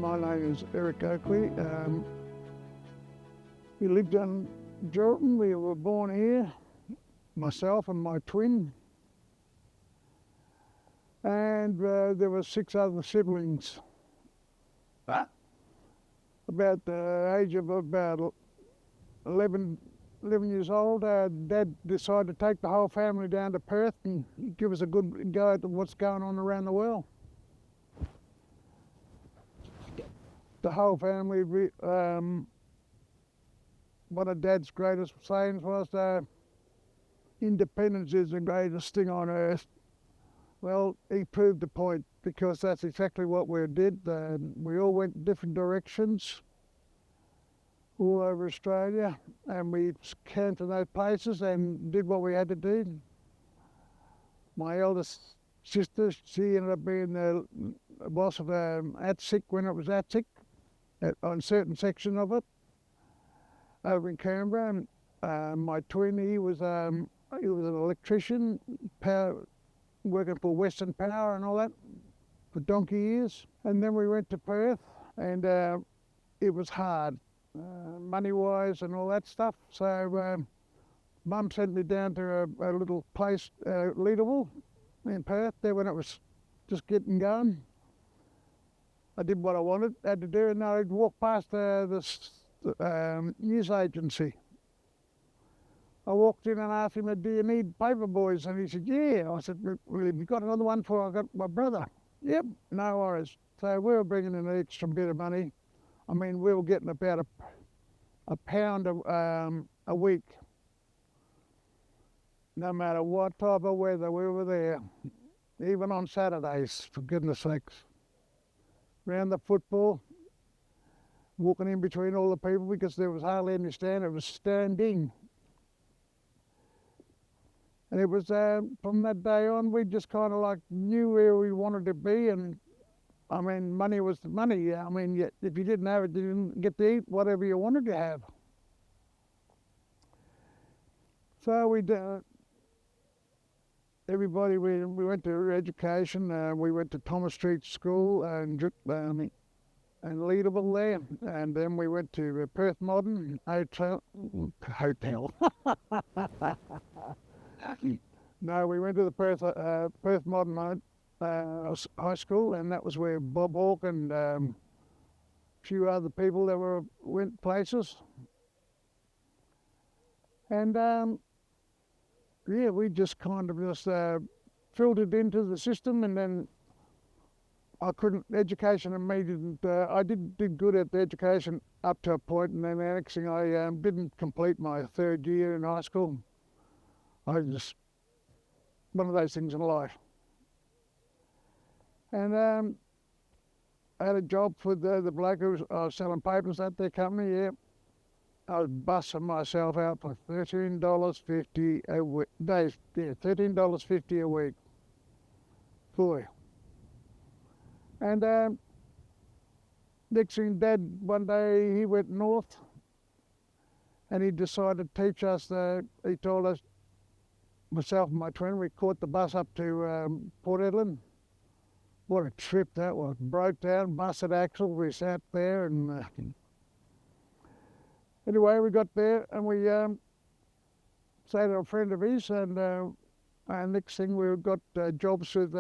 my name is Eric Oakley. We lived in Jordan. We were born here, myself and my twin. And there were 6 other siblings. About the age of about 11 years old, Dad decided to take the whole family down to Perth and give us a good go at what's going on around the world. The whole family, one of Dad's greatest sayings was, independence is the greatest thing on earth. Well, he proved the point, because that's exactly what we did. We all went different directions all over Australia, and we came to those places and did what we had to do. My eldest sister, she ended up being the boss of ATSIC when it was ATSIC, on a certain section of it, over in Canberra. My twin, he was an electrician, working for Western Power and all that for donkey years. And then we went to Perth, and it was hard, money-wise and all that stuff. So Mum sent me down to a little place, Leederville in Perth, there when it was just getting going. I did what I had to do, and I'd walk past this news agency. I walked in and asked him, do you need paper boys? And he said, yeah. I said, well, have you got another one for I got my brother? Yep, no worries. So we were bringing in an extra bit of money. I mean, we were getting about a pound a week. No matter what type of weather, we were there. Even on Saturdays, for goodness sakes. Round the football, walking in between all the people, because there was hardly any stand, it was standing. And it was, from that day on, we just kind of like knew where we wanted to be. And I mean, money was the money. I mean, if you didn't have it, you didn't get to eat whatever you wanted to have. So we went to education. We went to Thomas Street School and Leederville there. And then we went to Perth Modern Hotel. No, we went to the Perth Modern High School, and that was where Bob Hawke and a few other people that went places. And yeah, we just kind of just filtered into the system, and then education and me didn't, I did good at the education up to a point, and then the next thing I didn't complete my 3rd year in high school. I just, one of those things in life. And I had a job for the bloke who was selling papers at their company, yeah. I was busting myself out for $13.50 a week, $13.50 a week. Boy. And next thing, Dad, one day he went north, and he decided to teach us, he told us, myself and my twin, we caught the bus up to Port Edlin. What a trip that was. Broke down, busted axle, we sat there, and anyway, we got there, and we stayed at a friend of his, and next thing we got jobs with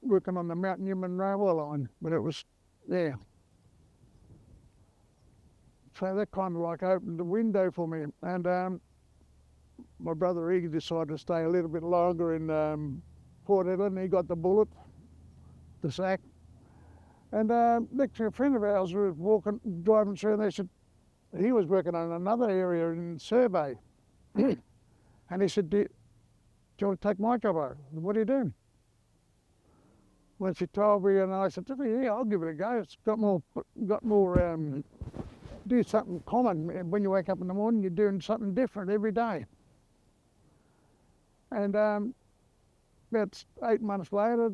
working on the Mount Newman railway line, but it was there. So that kind of like opened the window for me, and my brother, he decided to stay a little bit longer in Port Edlin. He got the bullet, the sack. And next to a friend of ours was driving through, and they said, he was working on another area in survey. And he said, do you want to take my job over? What are you doing? When she told me, and I said, yeah, I'll give it a go. It's got more, do something common. When you wake up in the morning, you're doing something different every day. And about 8 months later,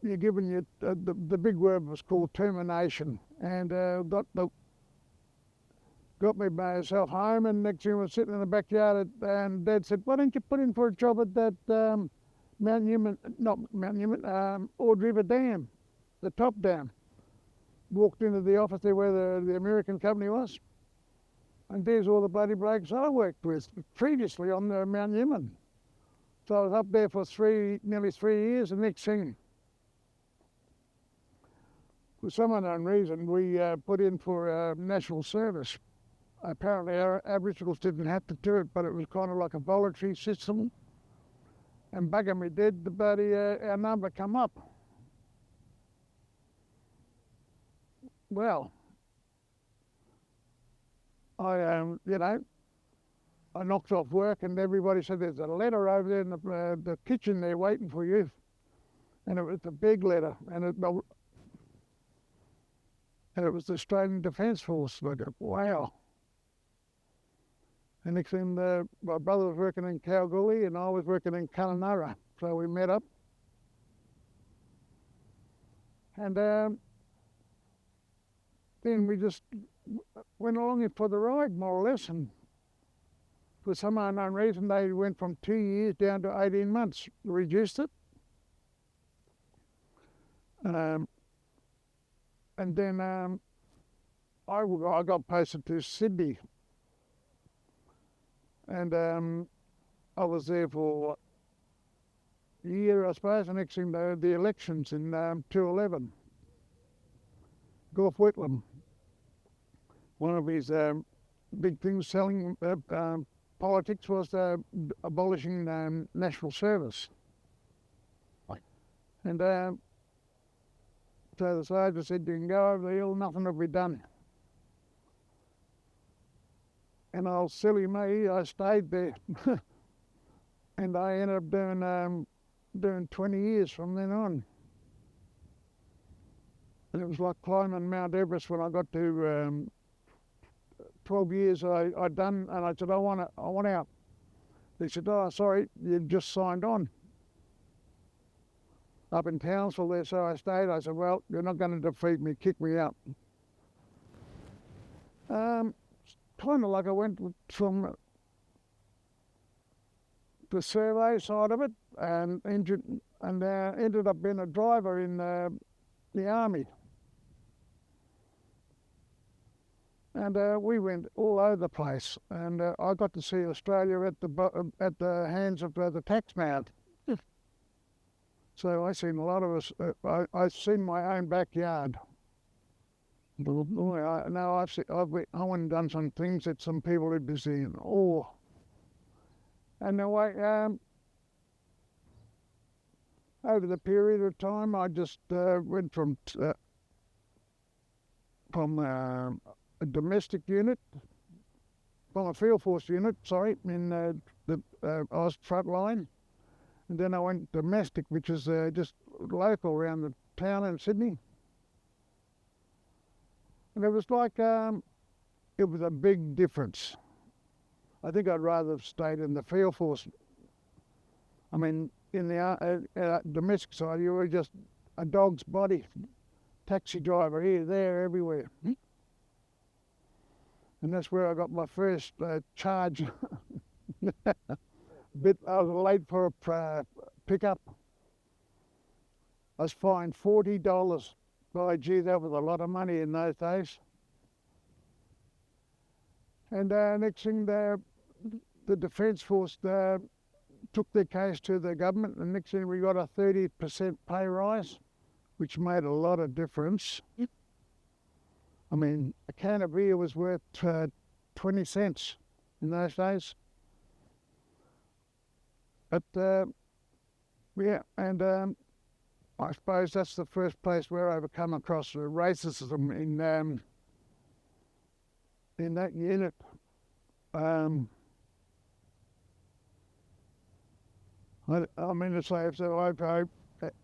you're given the big word was called termination, and got me myself home. And next thing I was sitting in the backyard, and Dad said, "Why don't you put in for a job at that Ord River Dam, the top dam?" walked into the office there where the American company was, and there's all the bloody blokes I worked with previously on the Mount Yemen. So I was up there for nearly 3 years, and next thing, for some unknown reason, we put in for national service. Apparently our Aboriginals didn't have to do it, but it was kind of like a voluntary system. And bugger me did, our number come up. Well, I knocked off work, and everybody said, there's a letter over there in the kitchen there waiting for you. And it was a big letter, and it was the Australian Defence Force. And I go, wow. And next thing, my brother was working in Kalgoorlie, and I was working in Kununurra. So we met up. And then we just went along for the ride, more or less, and for some unknown reason they went from 2 years down to 18 months, reduced it. And then I got posted to Sydney, and I was there for a year, I suppose. The next thing, the elections in 2011, Gorf Whitlam, one of his big things selling politics was abolishing national service. Right. And so the soldier said, you can go over the hill, nothing will be done. And old silly me, I stayed there. And I ended up doing 20 years from then on. And it was like climbing Mount Everest when I got to 12 years I'd done, and I said, I want out. They said, oh, sorry, you've just signed on. Up in Townsville there, so I stayed. I said, well, you're not going to defeat me, kick me out. Kind of like I went from the survey side of it, and ended up being a driver in the army. And we went all over the place, and I got to see Australia at the hands of the tax man. So I seen a lot of us. I've seen my own backyard. Now I went and done some things that some people would be seeing. Oh, and anyway, over the period of time, I just went from a domestic unit, from a field force unit, sorry, in the Oz front line. And then I went domestic, which is just local around the town in Sydney. And it was like, it was a big difference. I think I'd rather have stayed in the field force. I mean, in the domestic side, you were just a dog's body, taxi driver here, there, everywhere. And that's where I got my first charge. I was late for a pickup. I was fined $40. By gee, that was a lot of money in those days. And next thing, the Defence Force took their case to the government, and next thing we got a 30% pay rise, which made a lot of difference. Yep. I mean, a can of beer was worth 20 cents in those days. But yeah, and I suppose that's the first place where I've come across racism in that unit. I mean to say, if I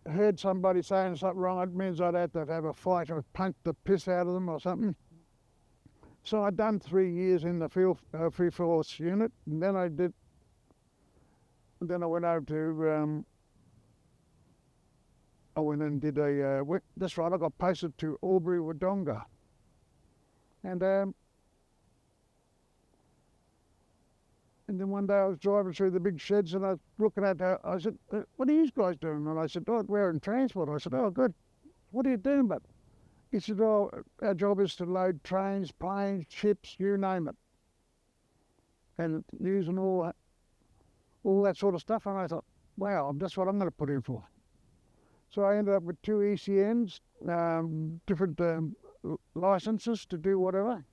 heard somebody saying something wrong, it means I'd have to have a fight or punch the piss out of them or something. So I'd done 3 years in the field force unit, and then I went over to, I went and did that's right, I got posted to Albury Wodonga. And then one day I was driving through the big sheds, and I was looking at her. I said, what are you guys doing? And I said, oh, we're in transport. I said, oh, good. What are you doing? But He said, "Oh, our job is to load trains, planes, ships, you name it, and using all that sort of stuff." And I thought, wow, that's what I'm going to put in for. So I ended up with 2 ECNs, different licenses to do whatever,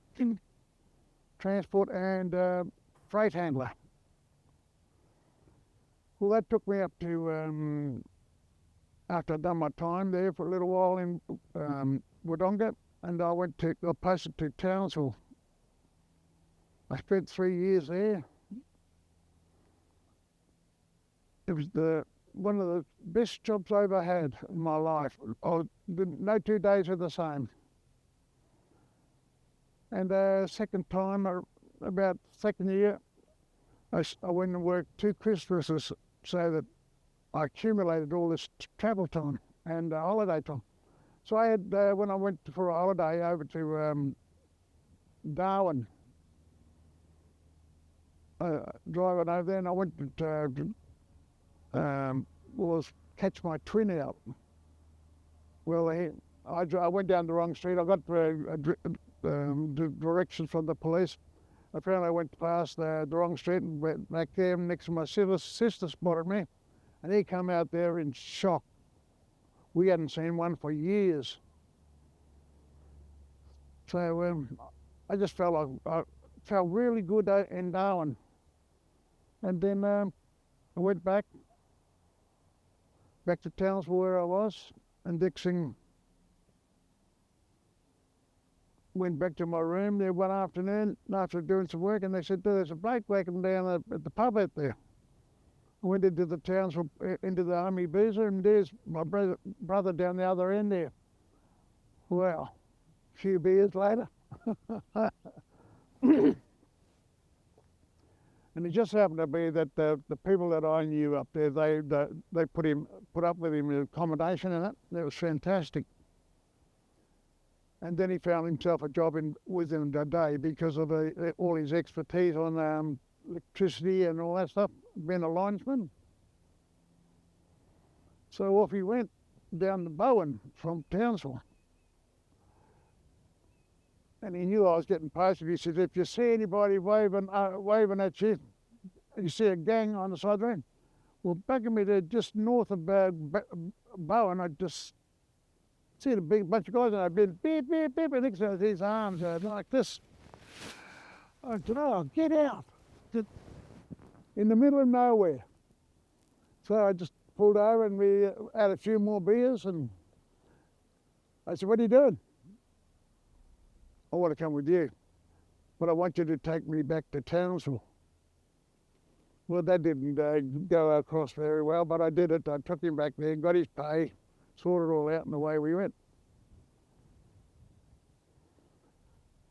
transport and freight handler. Well, that took me up to, after I'd done my time there for a little while in Wodonga, and I got posted to Townsville. I spent 3 years there. It was one of the best jobs I ever had in my life. No 2 days are the same. And second time, about second year, I went and worked 2 Christmases so that I accumulated all this travel time and holiday time. So I had, when I went for a holiday over to Darwin, driving over there, and I went to catch my twin out. Well, I went down the wrong street. I got directions from the police. Apparently I went past the wrong street and went back there next to my sister spotted me, and he come out there in shock. We hadn't seen one for years. So I just felt really good in Darwin. And then I went back to Townsville where I was, and Dixon went back to my room there one afternoon after doing some work, and they said, "There's a bloke working down at the pub out there." I went into the Townsville, into the Army Boozer, and there's my brother down the other end there. Well, a few beers later. And it just happened to be that the people that I knew up there, they put up with him in accommodation and that. It was fantastic. And then he found himself a job within a day because of all his expertise on electricity and all that stuff, being a linesman. So off he went down to Bowen from Townsville. And he knew I was getting posted. He said, "If you see anybody waving at you, you see a gang on the side of the road." Well, back of me there, just north of Bowen, I just see a big bunch of guys, and I've been beep, beep, beep, and next to his arms like this. I said, "Oh, get out." In the middle of nowhere. So I just pulled over and we had a few more beers, and I said, "What are you doing?" "I want to come with you, but I want you to take me back to Townsville." Well, that didn't go across very well, but I did it. I took him back there, got his pay, sorted it all out, and away we went.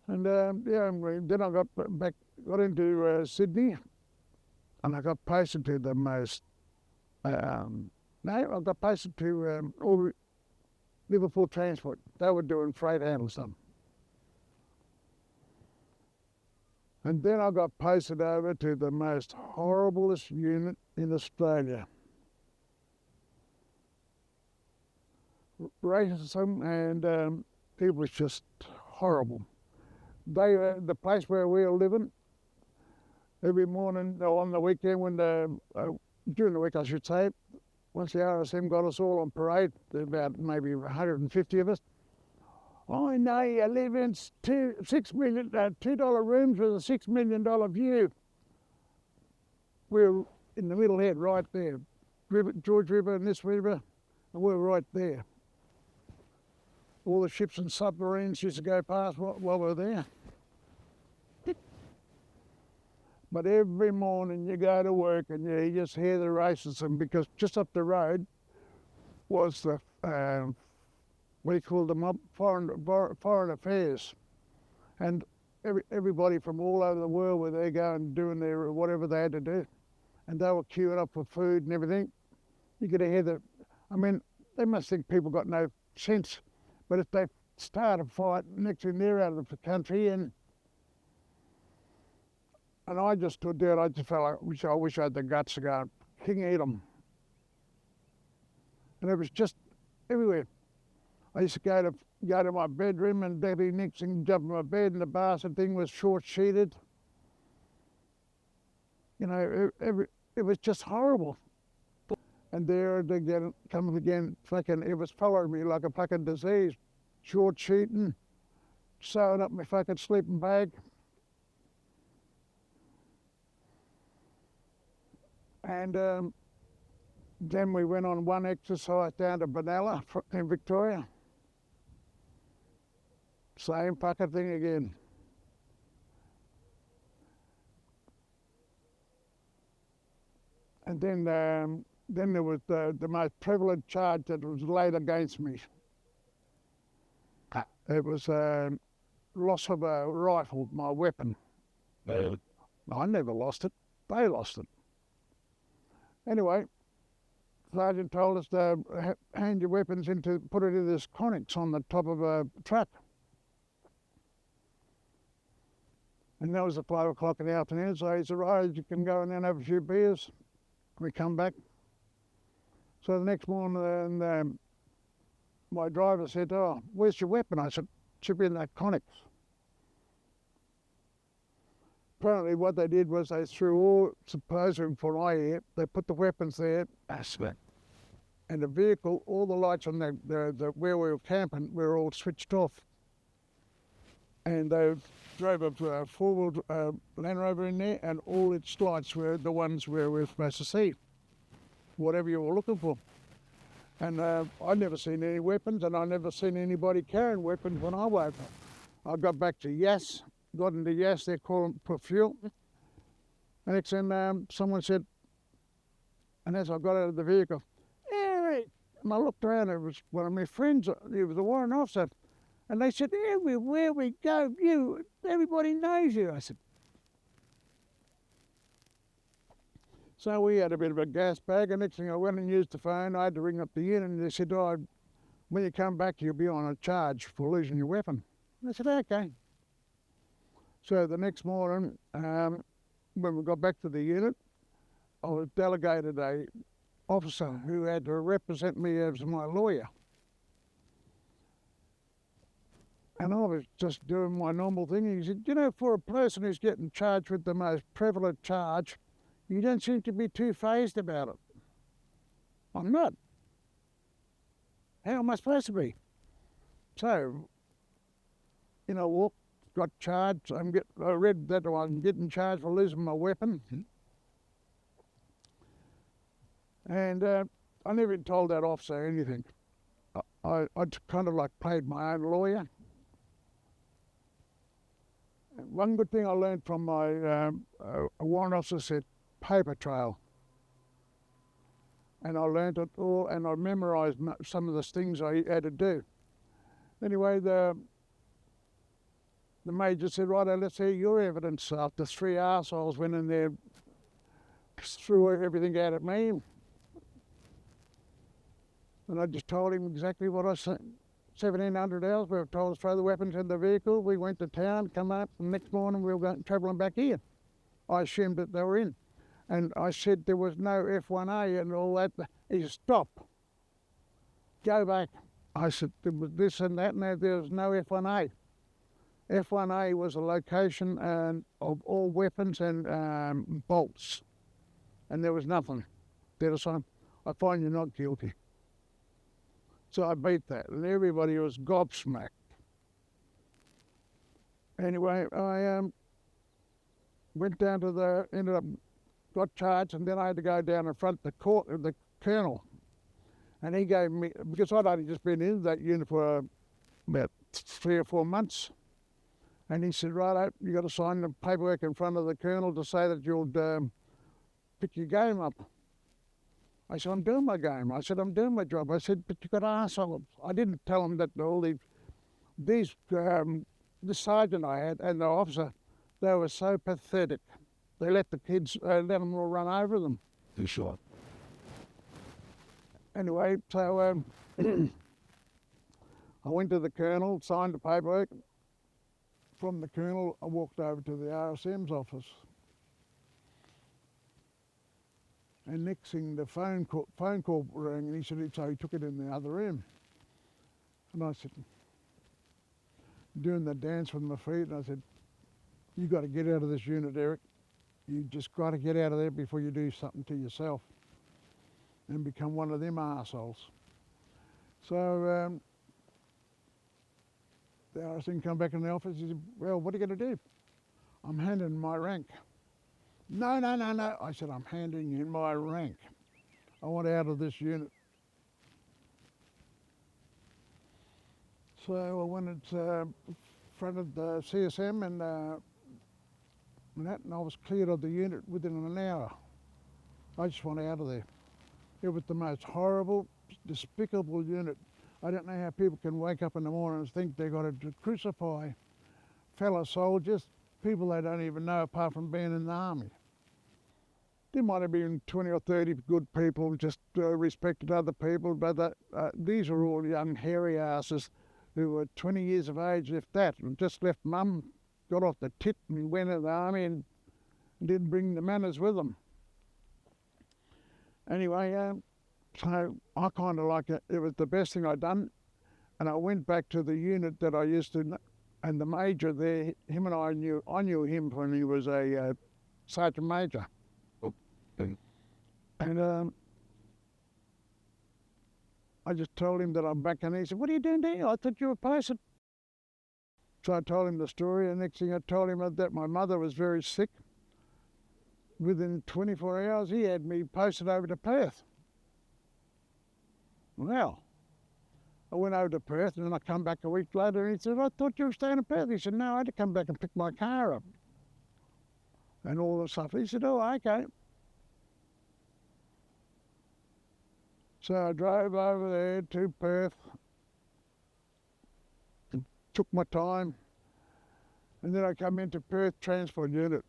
And then I got into Sydney, and I got posted to the most. I got posted to Liverpool Transport. They were doing freight handling stuff. And then I got posted over to the most horriblest unit in Australia. Racism and it was just horrible. The place where we were living, every morning or on the weekend, during the week I should say, once the RSM got us all on parade, there were about maybe 150 of us. "I know you live in $2 rooms with a $6 million view." We're in the middle head right there. George River and this river, and we're right there. All the ships and submarines used to go past while we were there. But every morning you go to work and you just hear the racism, because just up the road was the what do you call them up? Foreign affairs. And everybody from all over the world were there going, doing their whatever they had to do. And they were queuing up for food and everything. You could hear they must think people got no sense. But if they start a fight, next thing they're out of the country, and I just stood there, I just felt like, I wish I had the guts to go, "King, eat them." And it was just everywhere. I used to go to go to my bedroom and Debbie Nixon jumped in my bed and the bastard thing was short-sheeted. You know, it was just horrible. And there it again, comes again, fucking, it was following me like a fucking disease. Short-sheeting, sewing up my fucking sleeping bag. And then we went on one exercise down to Benalla in Victoria. Same fucking thing again. And then there was the most prevalent charge that was laid against me. It was loss of a rifle, my weapon. I never lost it. They lost it. Anyway, Sergeant told us to hand your weapons put it in this Connex on the top of a truck. And that was at 5 o'clock in the afternoon, so he said, right, you can go in there and have a few beers. We come back. So the next morning, my driver said, oh, where's your weapon? I said, it should be in that Connex. Apparently what they did was they threw all, supposedly for my ear, they put the weapons there. And the vehicle, all the lights on the where we were camping were all switched off. And they drove a four-wheel Land Rover in there, and all its lights were the ones where we were supposed to see, whatever you were looking for. And I'd never seen any weapons, and I never seen anybody carrying weapons when I woke up. I got back to Yass, got into Yass, they're calling for fuel. And next thing someone said, and as I got out of the vehicle, Eric, and I looked around, it was one of my friends, he was a warrant officer. And they said, everywhere we go, everybody knows you. I said, so we had a bit of a gas bag, and next thing I went and used the phone. I had to ring up the unit, and they said, oh, when you come back, you'll be on a charge for losing your weapon. And I said, okay. So the next morning, when we got back to the unit, I was delegated a officer who had to represent me as my lawyer. And I was just doing my normal thing. He said, you know, for a person who's getting charged with the most prevalent charge, you don't seem to be too fazed about it. I'm not. How am I supposed to be? So, you know, got charged. I read that I'm getting charged for losing my weapon. And I never even told that officer anything. I kind of like played my own lawyer. One good thing I learned from my a warrant officer said, paper trail. And I learned it all, and I memorised some of the things I had to do. Anyway, the major said, righto, let's hear your evidence. After 3 arseholes went in there, threw everything out at me. And I just told him exactly what I said. 1,700 hours, we were told to throw the weapons in the vehicle. We went to town, come up, and next morning we were travelling back here. I assumed that they were in. And I said there was no F1A and all that. He said, stop. Go back. I said, there was this and that, and there was no F1A. F1A was a location of all weapons and bolts. And there was nothing. There was some, I find you not guilty. So I beat that, and everybody was gobsmacked. Anyway, I went down to ended up, got charged, and then I had to go down in front of the colonel. And he gave me, because I'd only just been in that unit for about 3 or 4 months. And he said, right, you got to sign the paperwork in front of the colonel to say that you'll pick your game up. I said, I'm doing my game. I said, I'm doing my job. I said, but you got assholes. I didn't tell them that all the sergeant I had and the officer, they were so pathetic. They let the kids, let them all run over them. Too short. Anyway, so I went to the colonel, signed the paperwork. From the colonel, I walked over to the RSM's office. And next thing, the phone call rang, and he said, so he took it in the other room. And I said, doing the dance with my feet, and I said, "You got to get out of this unit, Eric. You just got to get out of there before you do something to yourself and become one of them arseholes." So the RSN come back in the office. He said, "Well, what are you going to do?" "I'm handing my rank." No, no, no, no. I said, "I'm handing in my rank. I want out of this unit." So I went in front of the CSM and I was cleared of the unit within an hour. I just want out of there. It was the most horrible, despicable unit. I don't know how people can wake up in the morning and think they've got to crucify fellow soldiers, people they don't even know apart from being in the army. There might have been 20 or 30 good people, just respected other people, but these are all young hairy asses who were 20 years of age, if that, and just left mum, got off the tit and went in the army and didn't bring the manners with them. Anyway, so I kind of like it. It was the best thing I'd done. And I went back to the unit that I used to, and the major there, him and I knew him when he was a sergeant major. And I just told him that I'm back, and he said, "What are you doing there? I thought you were posted." So I told him the story, and next thing I told him that my mother was very sick. Within 24 hours, he had me posted over to Perth. Well, I went over to Perth, and then I come back a week later, and he said, "I thought you were staying in Perth." He said, "No, I had to come back and pick my car up and all the stuff." He said, "Oh, okay." So I drove over there to Perth and took my time, and then I come into Perth Transport Unit.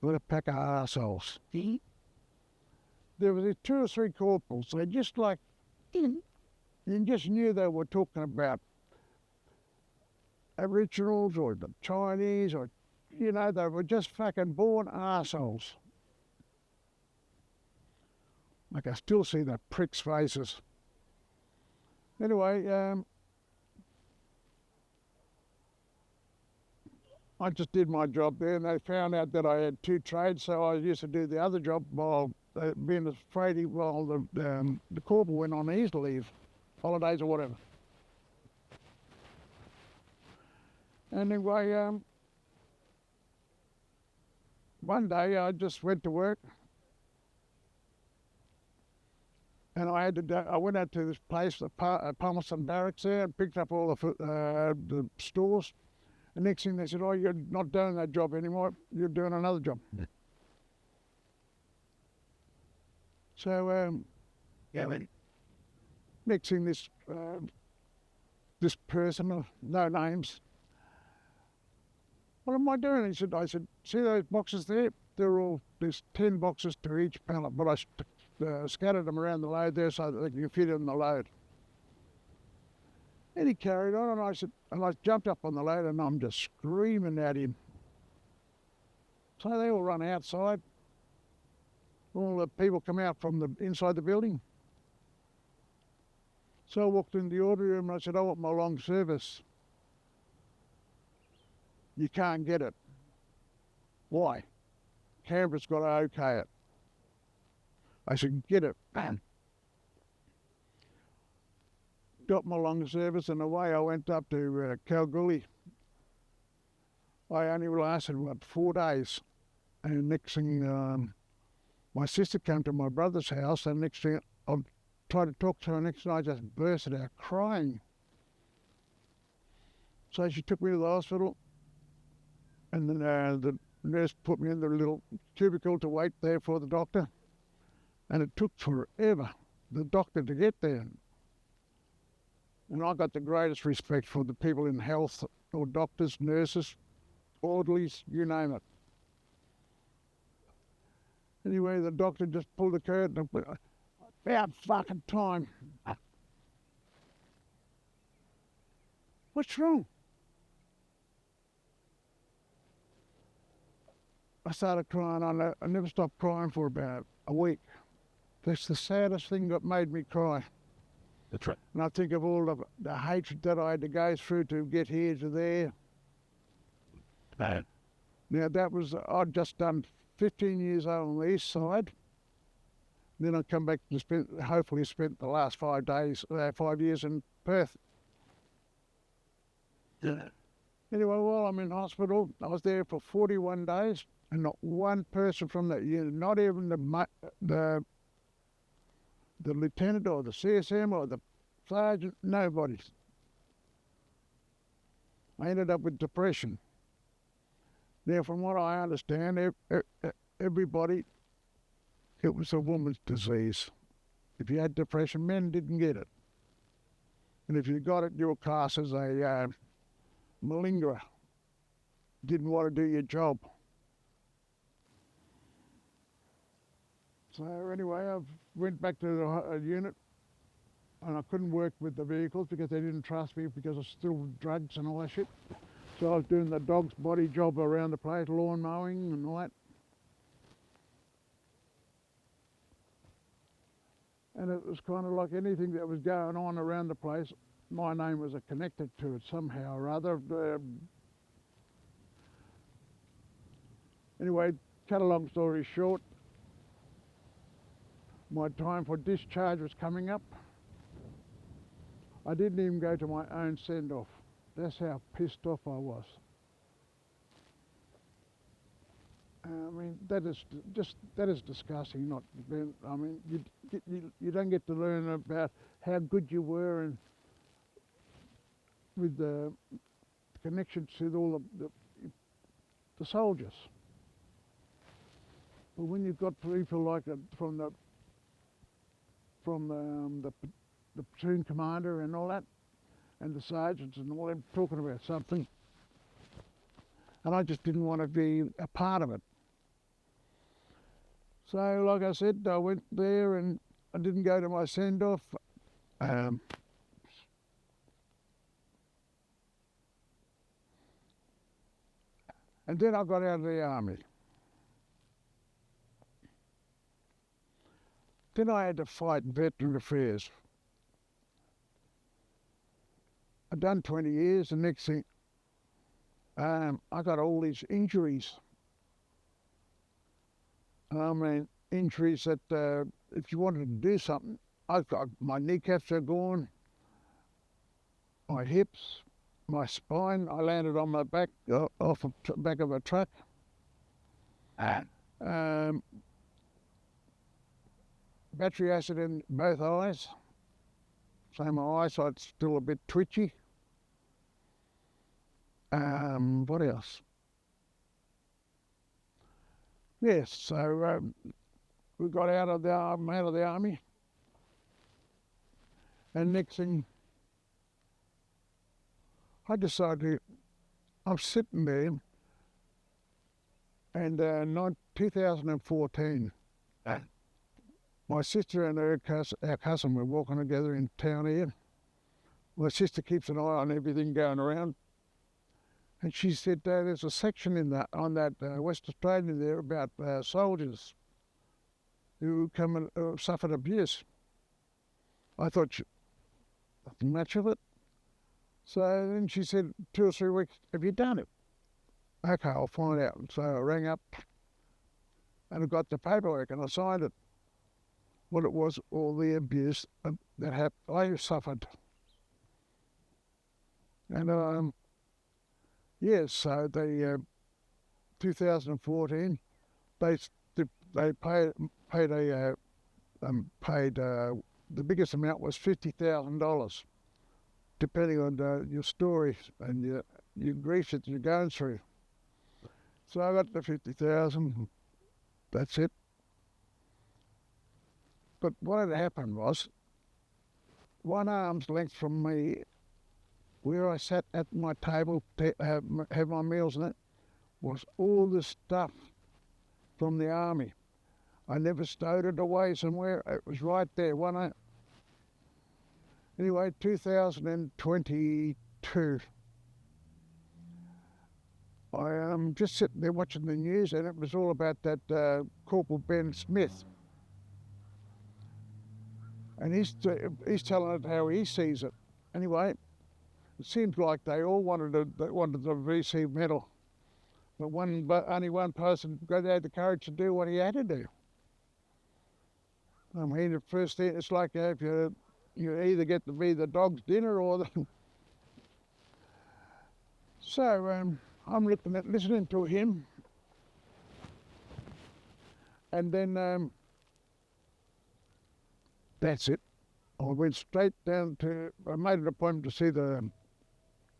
What a pack of arseholes. There was 2 or 3 corporals. They just like, you just knew they were talking about Aboriginals or the Chinese, or, you know, they were just fucking born arseholes. I can still see the pricks' faces. Anyway, I just did my job there, and they found out that I had 2 trades, so I used to do the other job while being a tradie while the corporal went on Easter leave, holidays or whatever. Anyway, one day I just went to work, and I went out to this place, the Palmerston Barracks there, and picked up all the stores. The next thing they said, "Oh, you're not doing that job anymore, you're doing another job." So, next thing this person, no names, "What am I doing?" I said, "See those boxes there? There's 10 boxes to each pallet, but I scattered them around the load there so that they can fit in the load." And he carried on, and I jumped up on the load, and I'm just screaming at him. So they all run outside. All the people come out from the inside the building. So I walked in the order room, and I said, "I want my long service." "You can't get it." "Why?" "Canberra's got to okay it." I said, "Get it." Bam. Got my long service, and away I went up to Kalgoorlie. I only lasted, 4 days. And next thing, my sister came to my brother's house, and next thing I tried to talk to her, next thing I just bursted out crying. So she took me to the hospital, and then the nurse put me in the little cubicle to wait there for the doctor. And it took forever, the doctor to get there. And I got the greatest respect for the people in health, or doctors, nurses, orderlies, you name it. Anyway, the doctor just pulled the curtain up. About fucking time. "What's wrong?" I started crying. I never stopped crying for about a week. That's the saddest thing that made me cry. That's right. And I think of all the hatred that I had to go through to get here to there. Man. Now that was, I'd just done 15 years on the east side. Then I come back and hopefully spent the last 5 years in Perth. Yeah. Anyway, while I'm in hospital, I was there for 41 days, and not one person from that unit, not even the lieutenant or the CSM or the sergeant, nobody. I ended up with depression. Now, from what I understand, everybody, it was a woman's disease. If you had depression, men didn't get it. And if you got it, you were classed as a malingerer. Didn't want to do your job. So anyway, I went back to the unit, and I couldn't work with the vehicles because they didn't trust me because of still drugs and all that shit. So I was doing the dog's body job around the place, lawn mowing and all that. And it was kind of like anything that was going on around the place, my name was connected to it somehow or other. Anyway, cut a long story short, my time for discharge was coming up. I didn't even go to my own send-off. That's how pissed off I was. I mean, that is disgusting. I mean, you don't get to learn about how good you were and with the connections to all the soldiers. But when you've got people like from the platoon commander and all that, and the sergeants and all them talking about something, and I just didn't want to be a part of it. So, like I said, I went there and I didn't go to my send-off. And then I got out of the army. Then I had to fight veteran affairs. I'd done 20 years, and next thing, I got all these injuries. I mean, injuries that if you wanted to do something, my kneecaps are gone, my hips, my spine. I landed on my back off the back of a truck. Battery acid in both eyes. So my eyesight's still a bit twitchy. What else? Yes, so we got out of the army, and next thing, I decided I'm sitting there, and 2014, my sister and our cousin were walking together in town here. My sister keeps an eye on everything going around. And she said, there's a section on that West Australian there about soldiers who come and suffered abuse. I thought, nothing much of it. So then she said, 2 or 3 weeks, have you done it? Okay, I'll find out. So I rang up and I got the paperwork and I signed it. What it was, all the abuse that I suffered. And yes, so they 2014, they paid the biggest amount was $50,000, depending on your story and your grief that you're going through. So I got the 50,000. That's it. But what had happened was, 1 arm's length from me, where I sat at my table to have my meals in it, was all the stuff from the army. I never stowed it away somewhere. It was right there. Anyway, 2022, I'm just sitting there watching the news, and it was all about that Corporal Ben Smith. and he's telling it how he sees it. Anyway, it seems like they all wanted the VC medal, but only one person had the courage to do what he had to do. I mean, the first thing, it's like if you either get to be the dog's dinner or the. So I'm listening to him, and then that's it. I went straight down to. I made an appointment to see the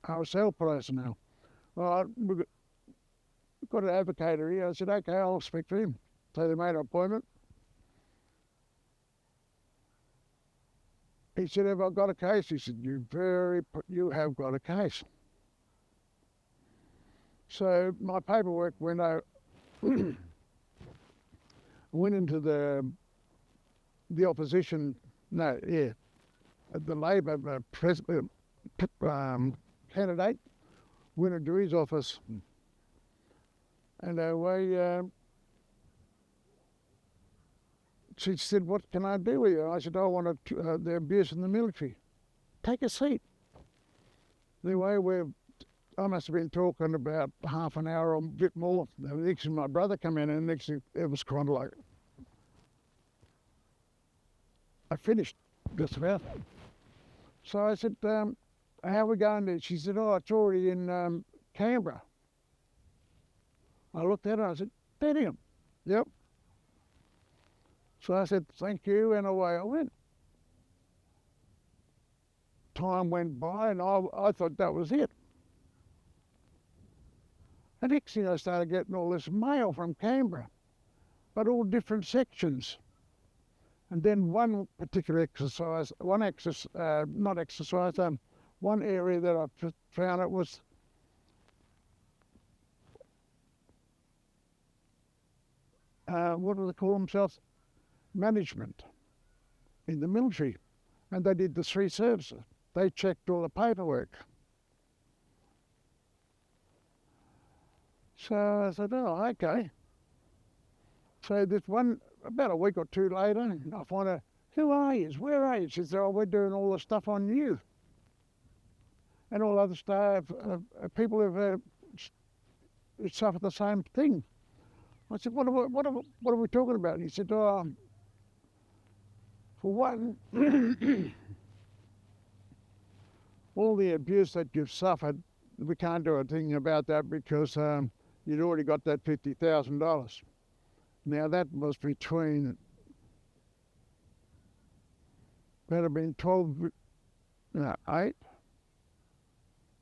RSL personnel. Well, we've got an advocator here. I said, okay, I'll speak to him. So they made an appointment. He said, have I got a case? He said, you have got a case. So my paperwork went out, went into the opposition, the Labor candidate, went into his office, and she said, what can I do with you? I said, I want the abuse in the military. Take a seat. Anyway, I must have been talking about half an hour or a bit more. Next thing my brother came in, and next thing it was kind of like, I finished just about. So I said, how are we going there? She said, oh, it's already in Canberra. I looked at her and I said, Birmingham. Yep. So I said, thank you, and away I went. Time went by, and I thought that was it. The next thing I started getting all this mail from Canberra, but all different sections. And then one particular exercise, one area that I found it was what do they call themselves? Management in the military. And they did the 3 services. They checked all the paperwork. So I said, oh, okay. So this one, about a week or two later, I find out, who are you? Where are you? She said, oh, we're doing all the stuff on you. And all other staff, people who've suffered the same thing. I said, what are we talking about? And he said, oh, for one, all the abuse that you've suffered, we can't do a thing about that because you'd already got that $50,000. Now that was between, that had been 8?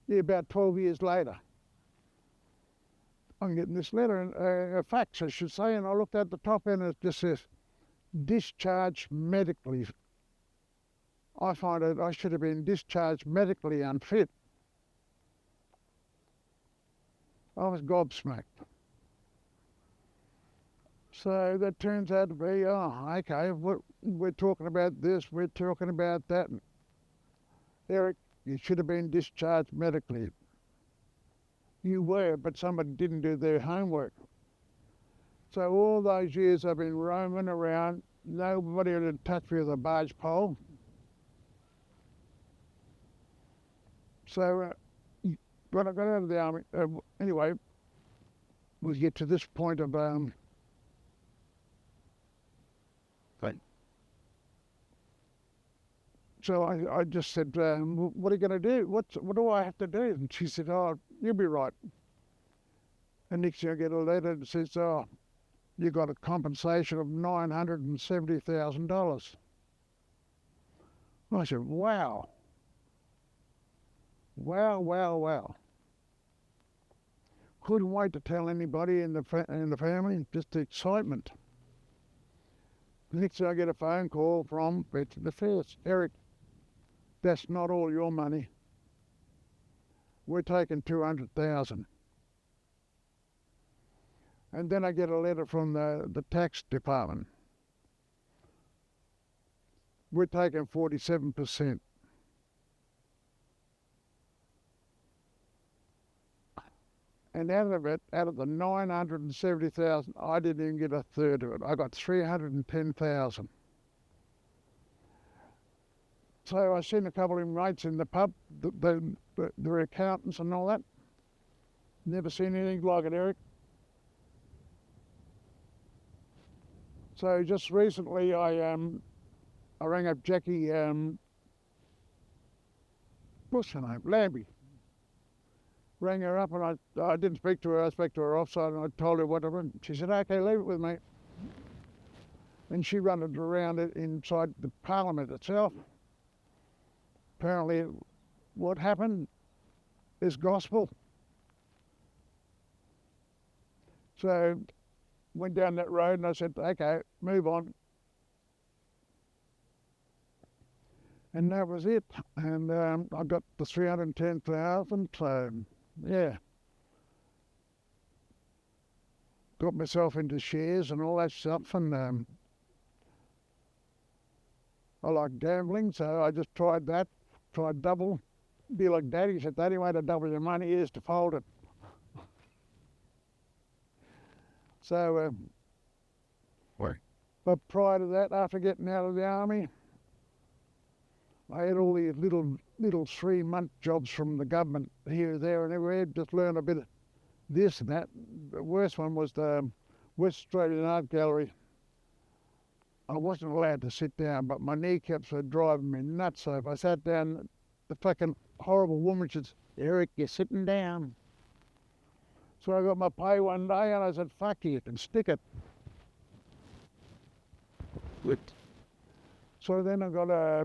Yeah, about 12 years later. I'm getting this letter, a fax I should say, and I looked at the top end and it just says, discharged medically. I find that I should have been discharged medically unfit. I was gobsmacked. So that turns out to be, oh, okay, we're talking about this, we're talking about that. Eric, you should have been discharged medically. You were, but somebody didn't do their homework. So all those years I've been roaming around, nobody had touched me with a barge pole. So when I got out of the army, anyway, we get to this point of Right. So I just said, what are you going to do? What do I have to do? And she said, oh, you'll be right. And next year I get a letter that says, oh, you got a compensation of $970,000. I said, wow. Wow, wow, wow. Couldn't wait to tell anybody in the family, just the excitement. The next day I get a phone call from Veterans Affairs. Eric, that's not all your money. We're taking $200,000. And then I get a letter from the tax department. We're taking 47%. And out of the 970,000, I didn't even get a third of it. I got 310,000. So I seen a couple of them mates in the pub, the accountants and all that. Never seen anything like it, Eric. So just recently I rang up Jackie, what's her name? Lambie. Rang her up and I didn't speak to her, I spoke to her offside and I told her what I did. She said, okay, leave it with me. And she ran it around it inside the Parliament itself. Apparently what happened is gospel. So went down that road and I said, okay, move on. And that was it. And I got the 310,000. So yeah, got myself into shares and all that stuff. And I like gambling, so I just tried that. Tried double. Be like Daddy said, the only way to double your money is to fold it. So, Right. but prior to that, after getting out of the army, I had all these little 3-month jobs from the government here, there, and everywhere. Just learn a bit of this and that. The worst one was the West Australian Art Gallery. I wasn't allowed to sit down, but my kneecaps were driving me nuts. So if I sat down, the fucking horrible woman said, "Eric, you're sitting down." So I got my pay one day and I said, fuck you, and stick it. Good. So then I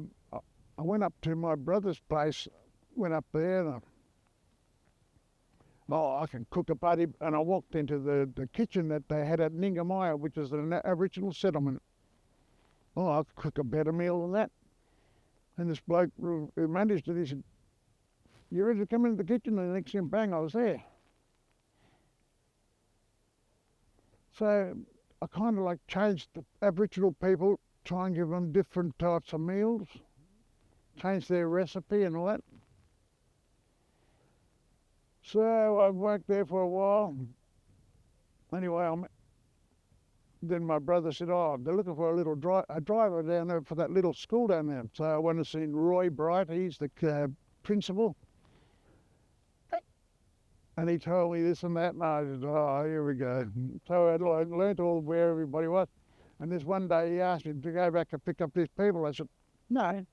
went up to my brother's place, went up there and I can cook a buddy, and I walked into the kitchen that they had at Ningamaya, which is an Aboriginal settlement. Oh, I could cook a better meal than that. And this bloke who managed it, he said, "You ready to come into the kitchen?" And the next thing, bang, I was there. So I kind of like changed the Aboriginal people, try and give them different types of meals, change their recipe and all that. So I worked there for a while. Anyway, then my brother said, "Oh, they're looking for a driver down there for that little school down there." So I went and seen Roy Bright, he's the principal. And he told me this and that, and I said, "Oh, here we go." So I learnt all where everybody was. And this one day he asked me to go back and pick up these people. I said, "No."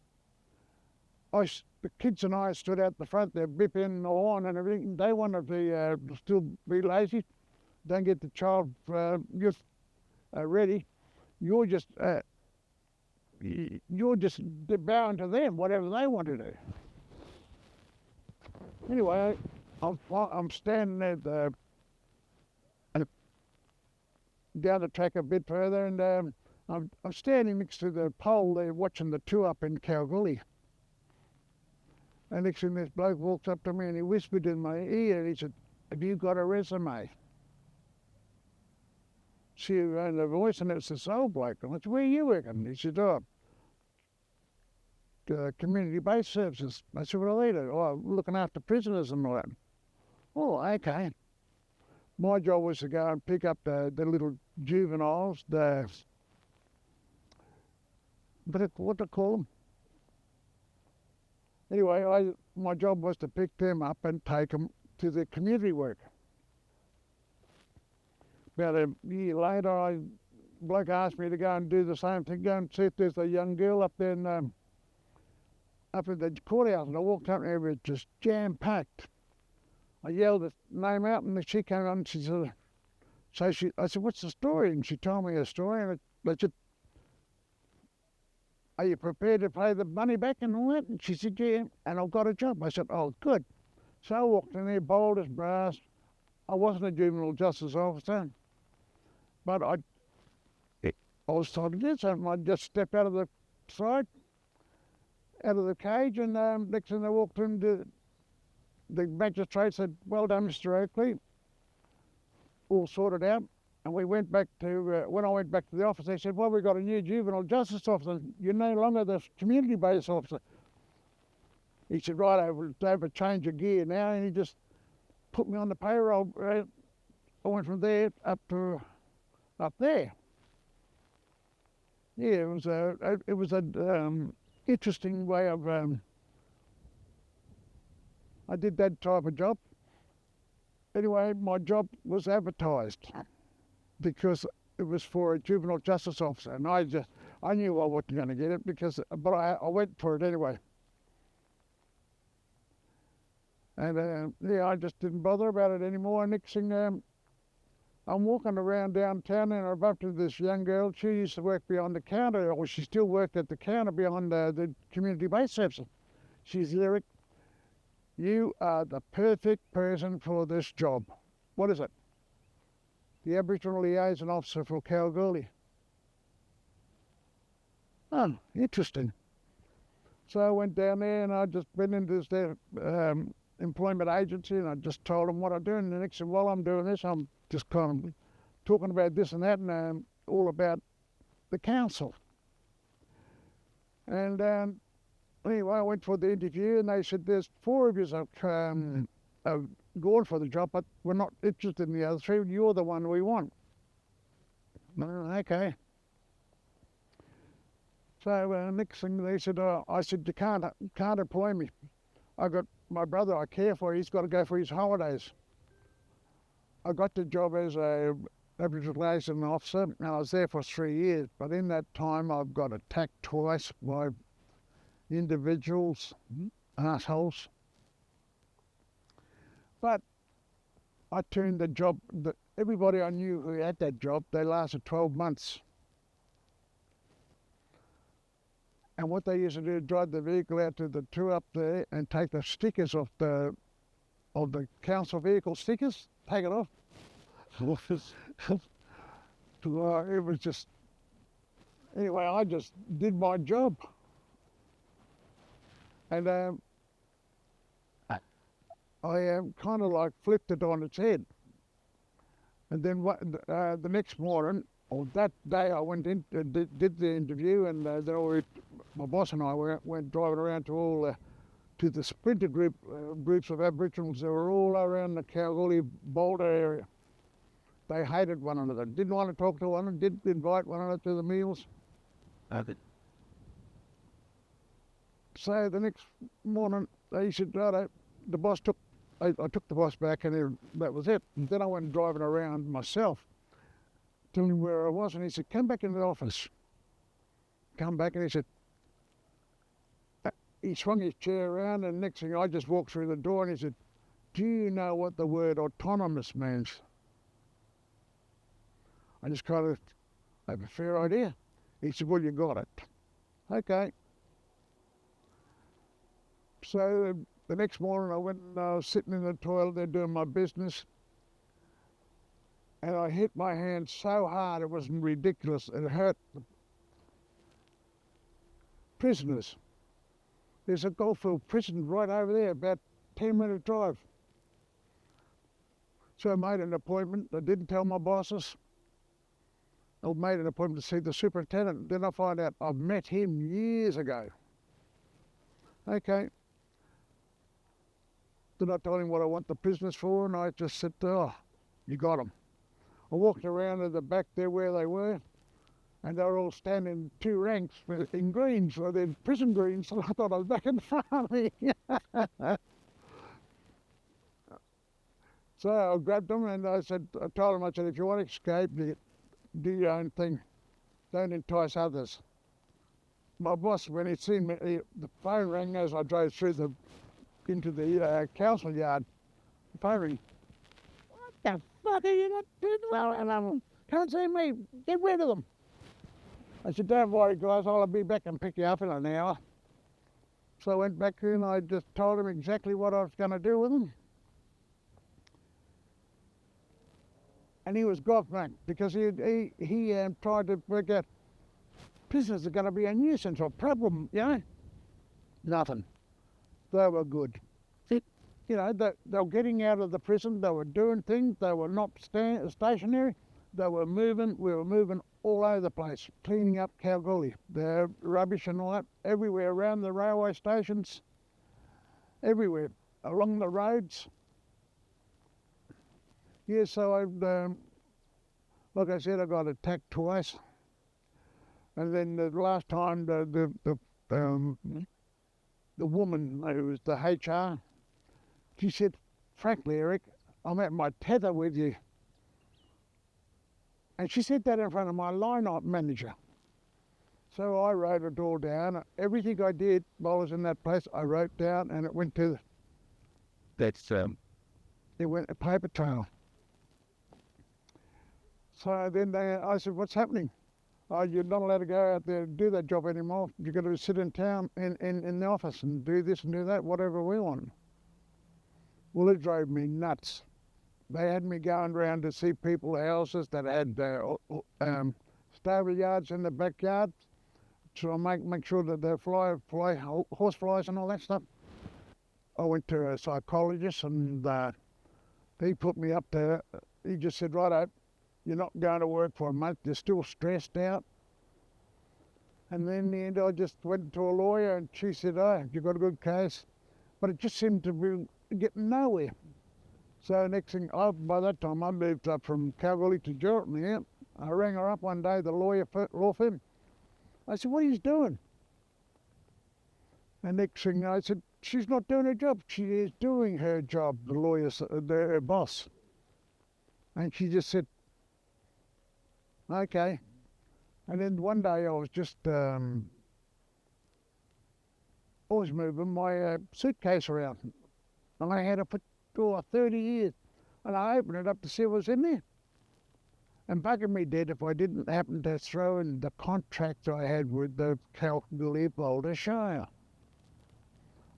The kids and I stood out the front there, bipping the horn and everything. They wanted to still be lazy, don't get the child youth ready. You're just bowing to them, whatever they want to do. Anyway, I'm standing there down the track a bit further, and I'm standing next to the pole there watching the two up in Kalgoorlie. And next thing, this bloke walks up to me and he whispered in my ear and he said, "Have you got a resume?" See, and the voice, and it's this old bloke. And I said, "Where are you working?" He said, "Oh, community-based services." I said, "What do they do?" "Oh, looking after prisoners and all that." "Oh, okay." My job was to go and pick up the little juveniles, what do they call them? Anyway, my job was to pick them up and take them to the community work. About a year later, bloke asked me to go and do the same thing, go and see if there's a young girl up there up in the courthouse, and I walked up there, it was just jam-packed. I yelled her name out, and she came on and she said, I said, "What's the story?" And she told me a story, and I said, "Are you prepared to pay the money back and all that?" And she said, "Yeah," and I've got a job. I said, "Oh, good." So I walked in there, bold as brass. I wasn't a juvenile justice officer, but I was told to do something. I just stepped out of the side, out of the cage, and next thing I walked in, the magistrate said, "Well done, Mr. Oakley. All sorted out." And we went back to, when I went back to the office, they said, "Well, we've got a new juvenile justice officer. You're no longer the community-based officer." He said, "Right, over a change of gear now," and he just put me on the payroll. I went from there up there. Yeah, it was a interesting way of, I did that type of job. Anyway, my job was advertised because it was for a juvenile justice officer, and I knew I wasn't going to get it but I went for it anyway. And yeah, I just didn't bother about it anymore. Next thing, I'm walking around downtown and I'm up to this young girl. She used to work behind the counter, or she still worked at the counter behind the community-based service. She's lyric, "You are the perfect person for this job." What is it? The Aboriginal Liaison Officer for Kalgoorlie. Oh, interesting. So I went down there and I just went into this employment agency and I just told them what I do. And the next thing, while I'm doing this, I'm just kind of talking about this and that and all about the council. And anyway, I went for the interview and they said, "There's 4 of you have gone for the job, but we're not interested in the other 3. You're the one we want." Okay. So next thing they said, I said, "You can't employ me. I got my brother I care for. He's got to go for his holidays." I got the job as a Aboriginal liaison officer, and I was there for 3 years. But in that time, I've got attacked twice by individuals, assholes. But I turned the job. Everybody I knew who had that job, they lasted 12 months. And what they used to do is drive the vehicle out to the two up there and take the stickers off the council vehicle stickers, take it off. It was just, anyway, I just did my job. And I kind of like flipped it on its head. And then the next morning, or that day, I went in, did the interview, and then my boss and I went driving around to to the splinter groups of Aboriginals that were all around the Kalgoorlie Boulder area. They hated one another, didn't want to talk to one another, didn't invite one another to the meals. So the next morning, they said, "Righto," the boss I took the boss back, and that was it. And then I went driving around myself, telling him where I was, and he said, "Come back into the office." Come back, and he said, he swung his chair around, and next thing I just walked through the door, and he said, "Do you know what the word autonomous means?" I just kind of have a fair idea. He said, "Well, you got it." Okay. So the next morning I went and I was sitting in the toilet there doing my business, and I hit my hand so hard it was ridiculous. It hurt the prisoners. There's a Goldfield prison right over there, about 10-minute drive. So I made an appointment. I didn't tell my bosses. I made an appointment to see the superintendent. Then I find out I've met him years ago. Okay. Then I told him what I want the prisoners for, and I just said, "Oh, you got them." I walked around to the back there where they were, and they were all standing in 2 ranks in greens, or they're prison greens, and I thought I was back in the army. So I grabbed them and I told them, I said, "If you want to escape, do your own thing. Don't entice others." My boss, when he'd seen me, the phone rang as I drove through into the council yard. The phone rang. "What the fuck are you not doing?" And "Can't see me, get rid of them." I said, "Don't worry, guys, I'll be back and pick you up in an hour." So I went back there and I just told him exactly what I was going to do with them. And he was gobsmacked because he tried to work out, prisoners are going to be a nuisance or problem, you know. Nothing. They were good. You know, they were getting out of the prison, they were doing things, they were not stationary, they were moving, we were moving all over the place, cleaning up Kalgoorlie, the rubbish and all that, everywhere around the railway stations, everywhere, along the roads. Yeah, so like I said, I got attacked twice. And then the last time, the um, the woman who was the HR, she said, frankly, Eric, I'm at my tether with you. And she said that in front of my line-up manager. So I wrote it all down. Everything I did while I was in that place, I wrote down, and it went to That's a paper trail. So then I said, what's happening? Oh, you're not allowed to go out there and do that job anymore. You've got to sit in town in the office and do this and do that, whatever we want. Well, it drove me nuts. They had me going around to see people's houses that had stable yards in the backyard, so I make sure that they fly horse flies and all that stuff. I went to a psychologist, and he put me up there. He just said, righto, you're not going to work for a month, you're still stressed out. And then in the end I just went to a lawyer, and she said, oh, you've got a good case. But it just seemed to be getting nowhere. So next thing, by that time I moved up from Kalgoorlie to Geraldton here. I rang her up one day, the law firm. I said, what are you doing? And next thing I said, she's not doing her job. She is doing her job, the lawyer's, her boss. And she just said, okay. And then one day I was just, I was moving my suitcase around. And I had it for 30 years. And I opened it up to see what was in there. And bugging me dead if I didn't happen to throw in the contract I had with the Kalgoorlie Boulder Shire.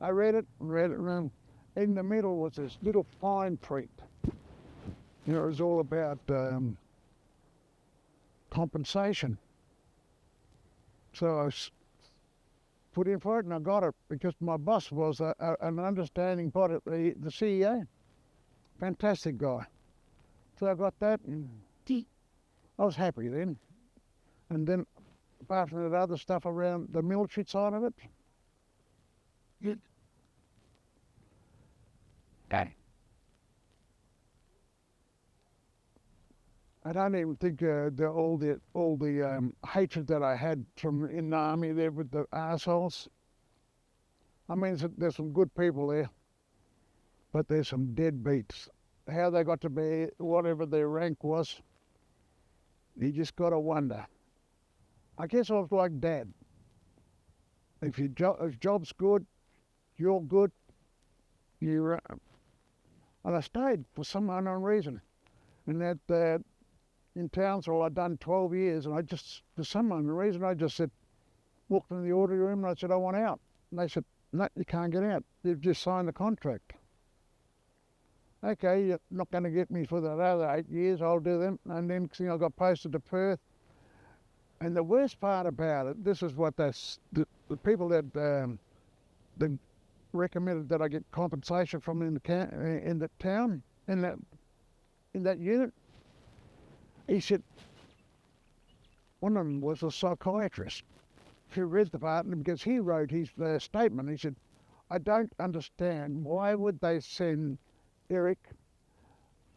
I read it, and in the middle was this little fine print. You know, it was all about compensation. So I put in for it, and I got it because my boss was an understanding part of the CEO. Fantastic guy. So I got that, and I was happy then. And then, apart from that other stuff around the military side of it, okay. I don't even think all the hatred that I had from in the army there with the arseholes. I mean, there's some good people there, but there's some deadbeats. How they got to be whatever their rank was, you just got to wonder. I guess I was like Dad. If job's good, you're good. And I stayed for some unknown reason. And that in Townsville, I'd done 12 years, and I just, for some unknown reason, I just said, walked in the order room, and I said, I want out. And they said, no, you can't get out. You've just signed the contract. Okay, you're not going to get me for that other 8 years, I'll do them. And then I got posted to Perth. And the worst part about it, this is what the people that recommended that I get compensation from in the town, in that unit. He said, one of them was a psychiatrist who read the part, because he wrote his statement. He said, I don't understand, why would they send Eric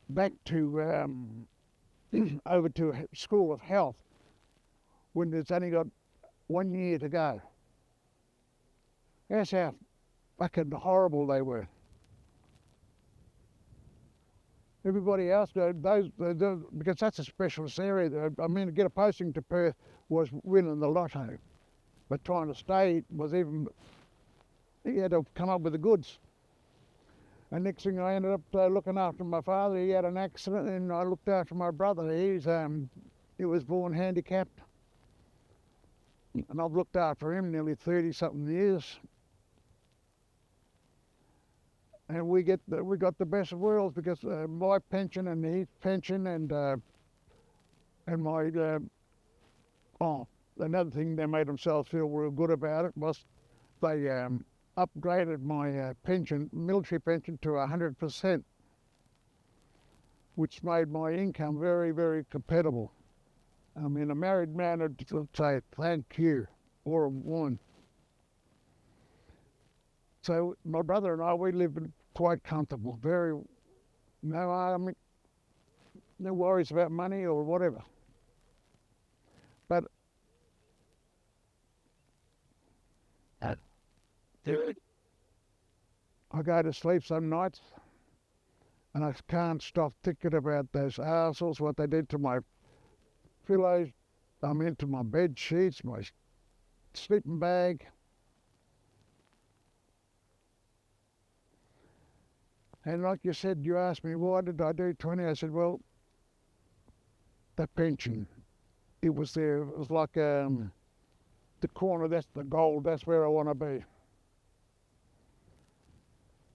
back to over to a School of Health when there's only got 1 year to go? That's how fucking horrible they were. Everybody else, because that's a specialist area. I mean, to get a posting to Perth was winning the lotto, but trying to stay was even, you had to come up with the goods. And next thing I ended up looking after my father. He had an accident, and I looked after my brother. He was born handicapped, and I've looked after him nearly 30-something years. And we got the best of worlds, because my pension and his pension and my another thing they made themselves feel real good about it was they upgraded my pension, military pension, to 100%, which made my income very, very compatible. I mean, a married man would say thank you, or a woman. So my brother and I, we lived quite comfortable, no worries about money or whatever. But I go to sleep some nights and I can't stop thinking about those arseholes, what they did to my pillows, to my bed sheets, my sleeping bag. And like you said, you asked me, why did I do 20? I said, well, that pension, it was there. It was like the corner, that's the gold, that's where I want to be.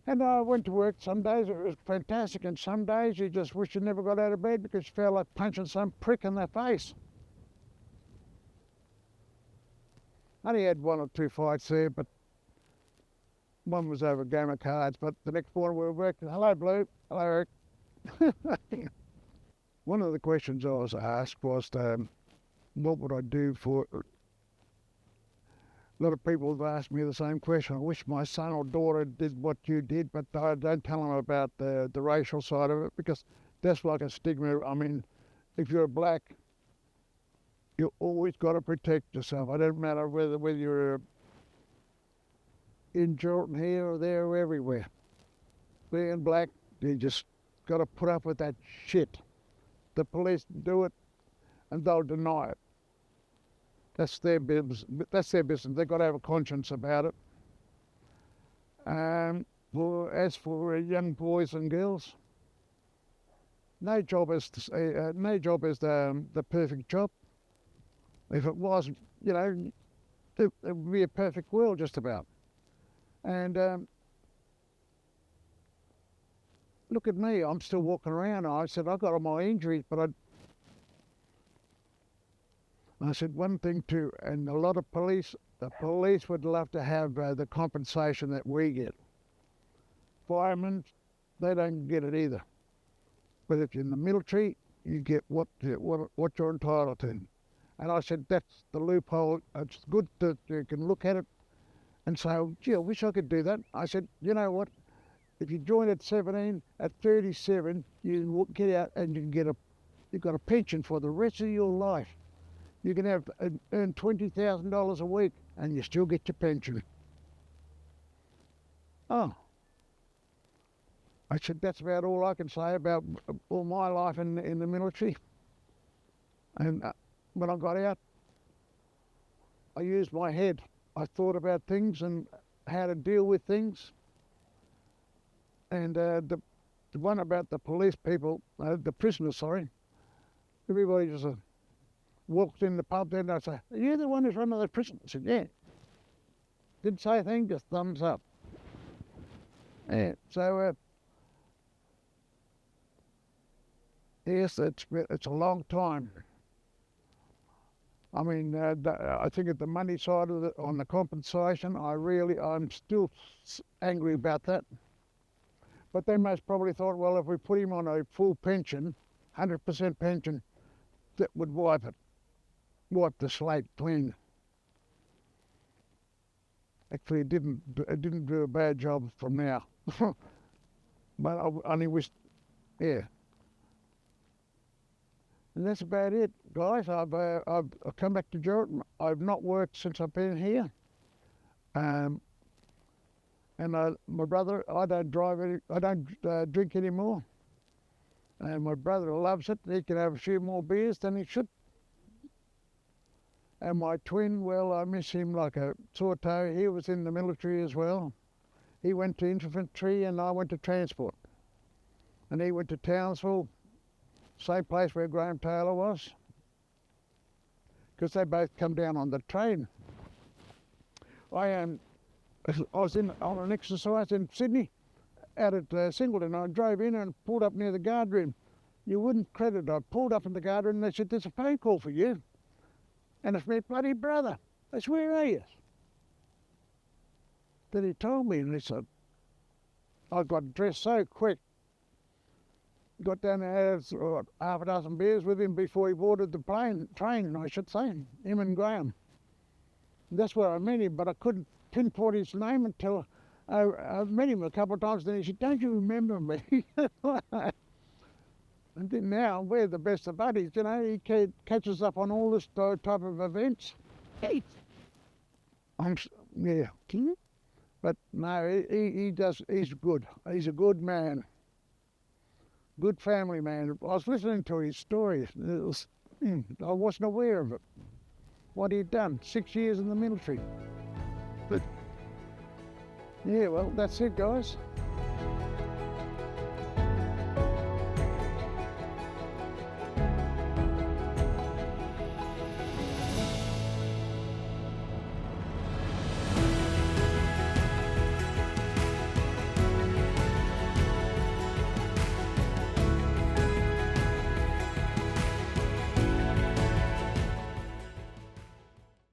And I went to work. Some days it was fantastic, and some days you just wish you never got out of bed because you felt like punching some prick in the face. I only had 1 or 2 fights there, but one was over a game of cards. But the next morning we were working. Hello, Blue. Hello, Eric. One of the questions I was asked was, what would I do for... A lot of people have asked me the same question. I wish my son or daughter did what you did, but I don't tell them about the racial side of it, because that's like a stigma. I mean, if you're black, you always got to protect yourself. It doesn't matter whether you're in Jordan here or there or everywhere. Being black, you just got to put up with that shit. The police do it and they'll deny it. That's their business. They've got to have a conscience about it. As for young boys and girls, no job is the perfect job. If it was, it would be a perfect world just about. And look at me, I'm still walking around. I said I got all my injuries, but I said one thing too, and a lot of the police would love to have the compensation that we get. Firemen, they don't get it either. But if you're in the military, you get what you're entitled to. And I said, that's the loophole. It's good that you can look at it and say, oh, gee, I wish I could do that. I said, you know what? If you join at 17, at 37, you get out and you've got a pension for the rest of your life. You can earn $20,000 a week and you still get your pension. Oh. I said, that's about all I can say about all my life in the military. And when I got out, I used my head. I thought about things and how to deal with things. And the one about the police people, the prisoners, sorry, everybody just walked in the pub there and I say, are you the one who's running the prison? I said, yeah. Didn't say a thing, just thumbs up. Yeah, so yes, it's a long time. I mean, I think at the money side of it, on the compensation, I'm still angry about that. But they most probably thought, well, if we put him on a full pension, 100% pension, that would wipe the slate clean. Actually, it didn't do a bad job from now. But I only wish, yeah. And that's about it, guys. I've come back to Jordan. I've not worked since I've been here. And my brother, I don't drink anymore. And my brother loves it. He can have a few more beers than he should. And my twin, well, I miss him like a sore toe. He was in the military as well. He went to infantry and I went to transport. And he went to Townsville, same place where Graham Taylor was, because they both come down on the train. I was on an exercise in Sydney, out at Singleton. I drove in and pulled up near the guardroom. You wouldn't credit it. I pulled up in the guardroom and they said, there's a phone call for you. And it's my bloody brother. I said, where are you? Then he told me, and he said, I got dressed so quick. Got down there, had half a dozen beers with him before he boarded the train, I should say, him and Graham. And that's where I met him, but I couldn't pinpoint his name until I met him a couple of times. Then he said, don't you remember me? And then now we're the best of buddies, he catches up on all this type of events. Hey. Yeah. But no, he does. He's good. He's a good man. Good family man. I was listening to his story. It was, I wasn't aware of it. What he'd done. 6 years in the military. But Yeah, well, that's it, guys.